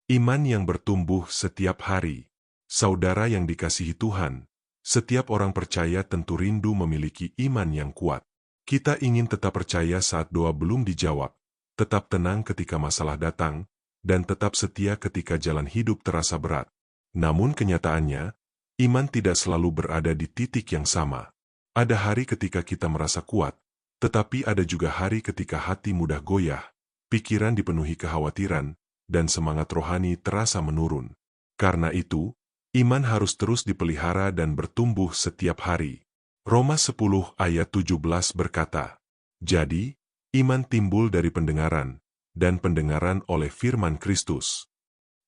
Iman yang bertumbuh setiap hari. Saudara yang dikasihi Tuhan, setiap orang percaya tentu rindu memiliki iman yang kuat. Kita ingin tetap percaya saat doa belum dijawab, tetap tenang ketika masalah datang, dan tetap setia ketika jalan hidup terasa berat. Namun kenyataannya, iman tidak selalu berada di titik yang sama. Ada hari ketika kita merasa kuat, tetapi ada juga hari ketika hati mudah goyah, pikiran dipenuhi kekhawatiran, dan semangat rohani terasa menurun. Karena itu, iman harus terus dipelihara dan bertumbuh setiap hari. Roma 10 ayat 17 berkata, "Jadi, iman timbul dari pendengaran, dan pendengaran oleh firman Kristus."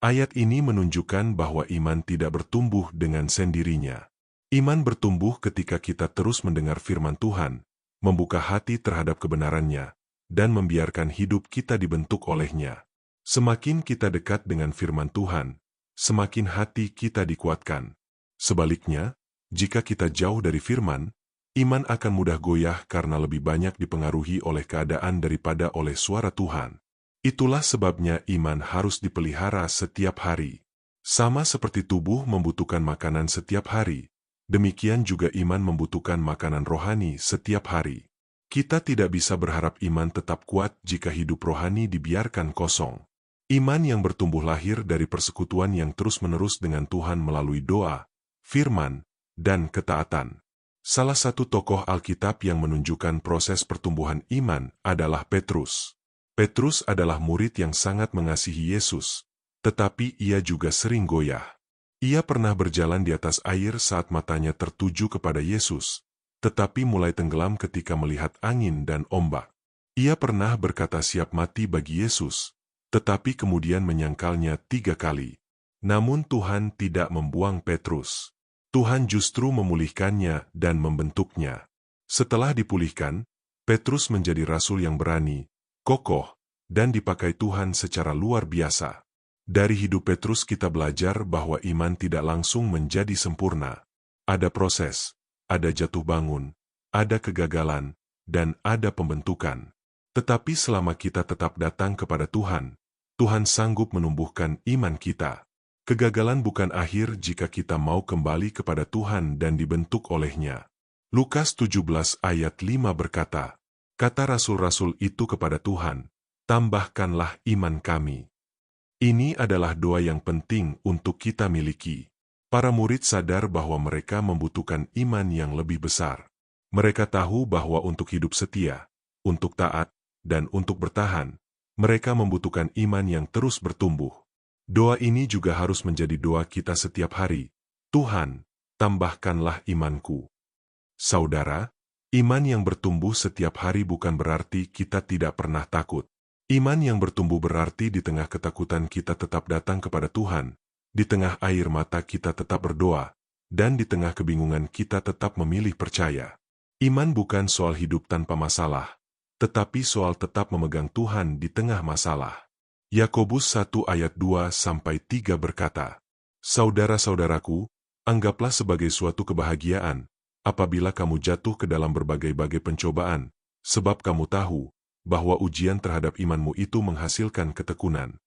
Ayat ini menunjukkan bahwa iman tidak bertumbuh dengan sendirinya. Iman bertumbuh ketika kita terus mendengar firman Tuhan, membuka hati terhadap kebenarannya, dan membiarkan hidup kita dibentuk olehnya. Semakin kita dekat dengan firman Tuhan, semakin hati kita dikuatkan. Sebaliknya, jika kita jauh dari firman, iman akan mudah goyah karena lebih banyak dipengaruhi oleh keadaan daripada oleh suara Tuhan. Itulah sebabnya iman harus dipelihara setiap hari. Sama seperti tubuh membutuhkan makanan setiap hari, demikian juga iman membutuhkan makanan rohani setiap hari. Kita tidak bisa berharap iman tetap kuat jika hidup rohani dibiarkan kosong. Iman yang bertumbuh lahir dari persekutuan yang terus-menerus dengan Tuhan melalui doa, firman, dan ketaatan. Salah satu tokoh Alkitab yang menunjukkan proses pertumbuhan iman adalah Petrus. Petrus adalah murid yang sangat mengasihi Yesus, tetapi ia juga sering goyah. Ia pernah berjalan di atas air saat matanya tertuju kepada Yesus, tetapi mulai tenggelam ketika melihat angin dan ombak. Ia pernah berkata siap mati bagi Yesus, tetapi kemudian menyangkalnya 3 kali. Namun Tuhan tidak membuang Petrus. Tuhan justru memulihkannya dan membentuknya. Setelah dipulihkan, Petrus menjadi rasul yang berani, kokoh, dan dipakai Tuhan secara luar biasa. Dari hidup Petrus kita belajar bahwa iman tidak langsung menjadi sempurna. Ada proses, ada jatuh bangun, ada kegagalan, dan ada pembentukan. Tetapi selama kita tetap datang kepada Tuhan, Tuhan sanggup menumbuhkan iman kita. Kegagalan bukan akhir jika kita mau kembali kepada Tuhan dan dibentuk olehnya. Lukas 17 ayat 5 berkata, kata rasul-rasul itu kepada Tuhan, tambahkanlah iman kami. Ini adalah doa yang penting untuk kita miliki. Para murid sadar bahwa mereka membutuhkan iman yang lebih besar. Mereka tahu bahwa untuk hidup setia, untuk taat, dan untuk bertahan, mereka membutuhkan iman yang terus bertumbuh. Doa ini juga harus menjadi doa kita setiap hari. Tuhan, tambahkanlah imanku. Saudara, iman yang bertumbuh setiap hari bukan berarti kita tidak pernah takut. Iman yang bertumbuh berarti di tengah ketakutan kita tetap datang kepada Tuhan, di tengah air mata kita tetap berdoa, dan di tengah kebingungan kita tetap memilih percaya. Iman bukan soal hidup tanpa masalah, tetapi soal tetap memegang Tuhan di tengah masalah. Yakobus 1 ayat 2-3 berkata, saudara-saudaraku, anggaplah sebagai suatu kebahagiaan, apabila kamu jatuh ke dalam berbagai-bagai pencobaan, sebab kamu tahu, bahwa ujian terhadap imanmu itu menghasilkan ketekunan.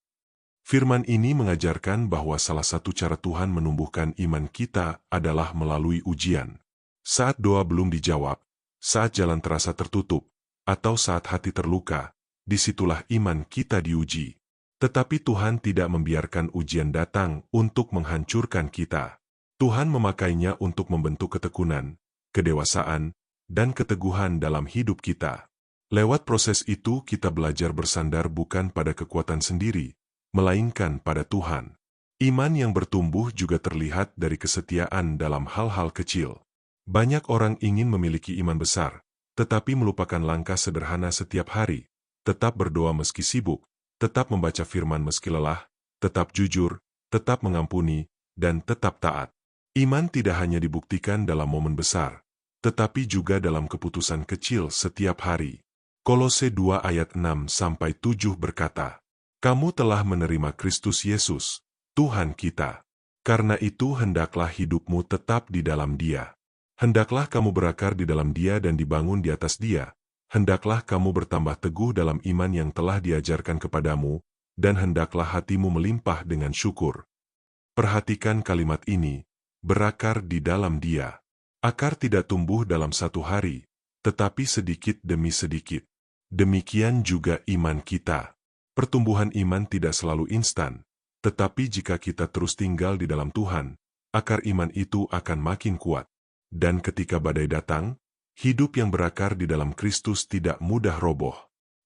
Firman ini mengajarkan bahwa salah satu cara Tuhan menumbuhkan iman kita adalah melalui ujian. Saat doa belum dijawab, saat jalan terasa tertutup, atau saat hati terluka, disitulah iman kita diuji. Tetapi Tuhan tidak membiarkan ujian datang untuk menghancurkan kita. Tuhan memakainya untuk membentuk ketekunan, kedewasaan, dan keteguhan dalam hidup kita. Lewat proses itu kita belajar bersandar bukan pada kekuatan sendiri, melainkan pada Tuhan. Iman yang bertumbuh juga terlihat dari kesetiaan dalam hal-hal kecil. Banyak orang ingin memiliki iman besar, tetapi melupakan langkah sederhana setiap hari, tetap berdoa meski sibuk, tetap membaca firman meski lelah, tetap jujur, tetap mengampuni, dan tetap taat. Iman tidak hanya dibuktikan dalam momen besar, tetapi juga dalam keputusan kecil setiap hari. Kolose 2 ayat 6-7 berkata, kamu telah menerima Kristus Yesus, Tuhan kita. Karena itu hendaklah hidupmu tetap di dalam Dia. Hendaklah kamu berakar di dalam Dia dan dibangun di atas Dia. Hendaklah kamu bertambah teguh dalam iman yang telah diajarkan kepadamu, dan hendaklah hatimu melimpah dengan syukur. Perhatikan kalimat ini, berakar di dalam Dia. Akar tidak tumbuh dalam satu hari, tetapi sedikit demi sedikit. Demikian juga iman kita. Pertumbuhan iman tidak selalu instan, tetapi jika kita terus tinggal di dalam Tuhan, akar iman itu akan makin kuat. Dan ketika badai datang, hidup yang berakar di dalam Kristus tidak mudah roboh.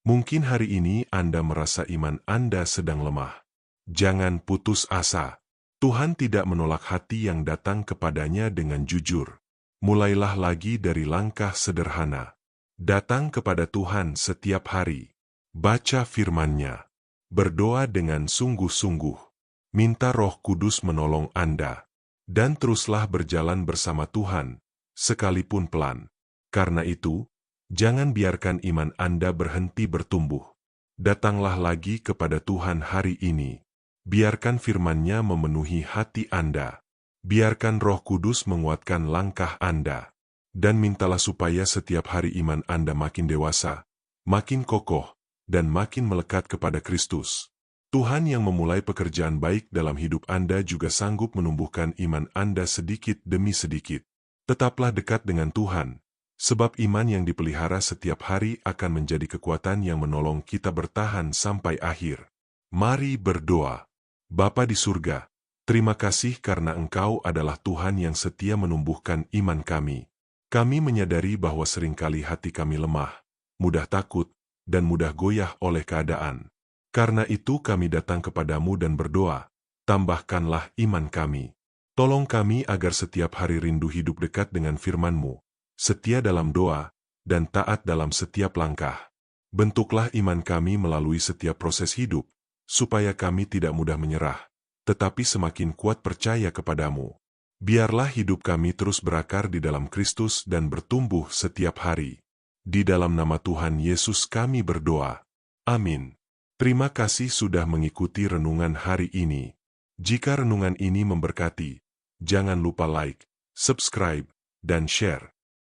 Mungkin hari ini Anda merasa iman Anda sedang lemah. Jangan putus asa. Tuhan tidak menolak hati yang datang kepadanya dengan jujur. Mulailah lagi dari langkah sederhana. Datang kepada Tuhan setiap hari. Baca firman-Nya. Berdoa dengan sungguh-sungguh. Minta Roh Kudus menolong Anda. Dan teruslah berjalan bersama Tuhan, sekalipun pelan. Karena itu, jangan biarkan iman Anda berhenti bertumbuh. Datanglah lagi kepada Tuhan hari ini. Biarkan firman-Nya memenuhi hati Anda. Biarkan Roh Kudus menguatkan langkah Anda. Dan mintalah supaya setiap hari iman Anda makin dewasa, makin kokoh, dan makin melekat kepada Kristus. Tuhan yang memulai pekerjaan baik dalam hidup Anda juga sanggup menumbuhkan iman Anda sedikit demi sedikit. Tetaplah dekat dengan Tuhan, sebab iman yang dipelihara setiap hari akan menjadi kekuatan yang menolong kita bertahan sampai akhir. Mari berdoa. Bapa di surga, terima kasih karena Engkau adalah Tuhan yang setia menumbuhkan iman kami. Kami menyadari bahwa seringkali hati kami lemah, mudah takut, dan mudah goyah oleh keadaan. Karena itu kami datang kepadamu dan berdoa, tambahkanlah iman kami. Tolong kami agar setiap hari rindu hidup dekat dengan firman-Mu, setia dalam doa, dan taat dalam setiap langkah. Bentuklah iman kami melalui setiap proses hidup, supaya kami tidak mudah menyerah, tetapi semakin kuat percaya kepadamu. Biarlah hidup kami terus berakar di dalam Kristus dan bertumbuh setiap hari. Di dalam nama Tuhan Yesus kami berdoa. Amin. Terima kasih sudah mengikuti renungan hari ini. Jika renungan ini memberkati, jangan lupa like, subscribe, dan share.